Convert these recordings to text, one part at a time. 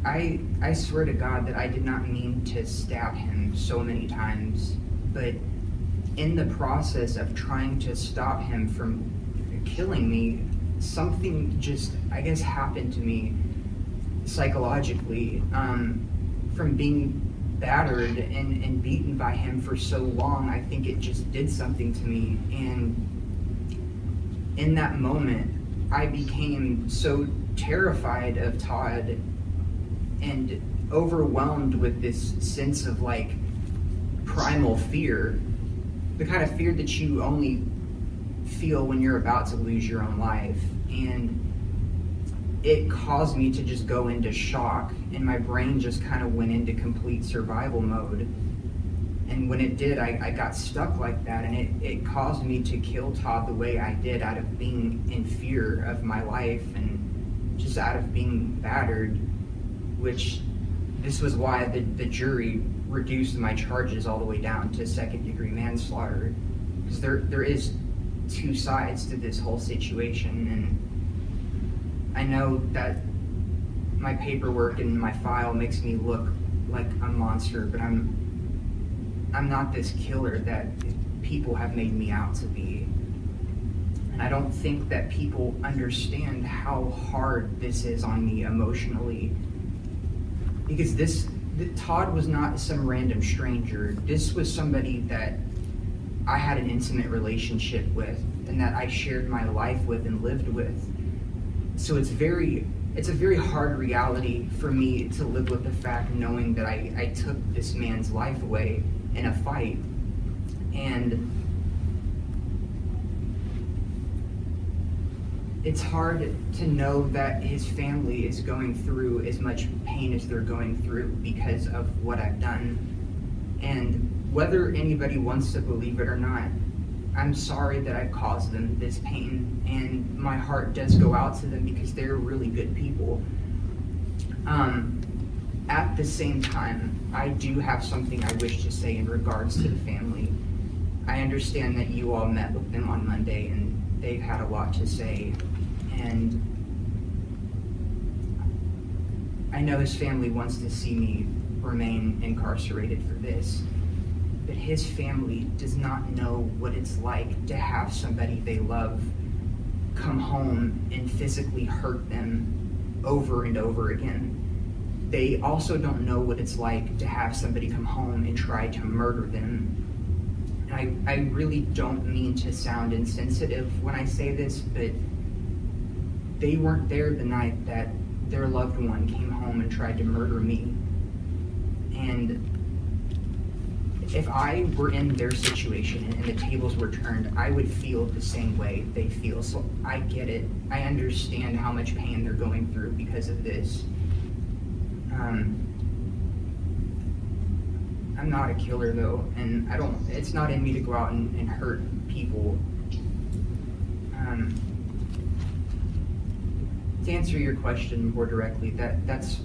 I swear to God that I did not mean to stab him so many times, but in the process of trying to stop him from killing me, something just, I guess, happened to me psychologically, from being battered and beaten by him for so long. I think it just did something to me, and in that moment I became so terrified of Todd and overwhelmed with this sense of like primal fear, the kind of fear that you only feel when you're about to lose your own life. And it caused me to just go into shock, and my brain just kind of went into complete survival mode. And when it did, I got stuck like that, and it caused me to kill Todd the way I did, out of being in fear of my life and just out of being battered, which this was why the jury reduced my charges all the way down to second-degree manslaughter, because there is two sides to this whole situation. And I know that my paperwork and my file makes me look like a monster, but I'm not this killer that people have made me out to be. And I don't think that people understand how hard this is on me emotionally, because Todd was not some random stranger. This was somebody that I had an intimate relationship with, and that I shared my life with and lived with. So it's a very hard reality for me to live with the fact, knowing that I took this man's life away in a fight. And it's hard to know that his family is going through as much pain as they're going through because of what I've done. And whether anybody wants to believe it or not, I'm sorry that I've caused them this pain, and my heart does go out to them because they're really good people. At the same time, I do have something I wish to say in regards to the family. I understand that you all met with them on Monday, and they've had a lot to say, and I know his family wants to see me remain incarcerated for this. But his family does not know what it's like to have somebody they love come home and physically hurt them over and over again. They also don't know what it's like to have somebody come home and try to murder them. And I really don't mean to sound insensitive when I say this, but they weren't there the night that their loved one came home and tried to murder me. And if I were in their situation and the tables were turned, I would feel the same way they feel. So I get it. I understand how much pain they're going through because of this. I'm not a killer though, and it's not in me to go out and hurt people. To answer your question more directly, that's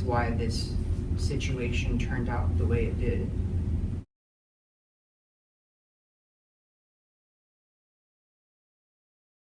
why this situation turned out the way it did.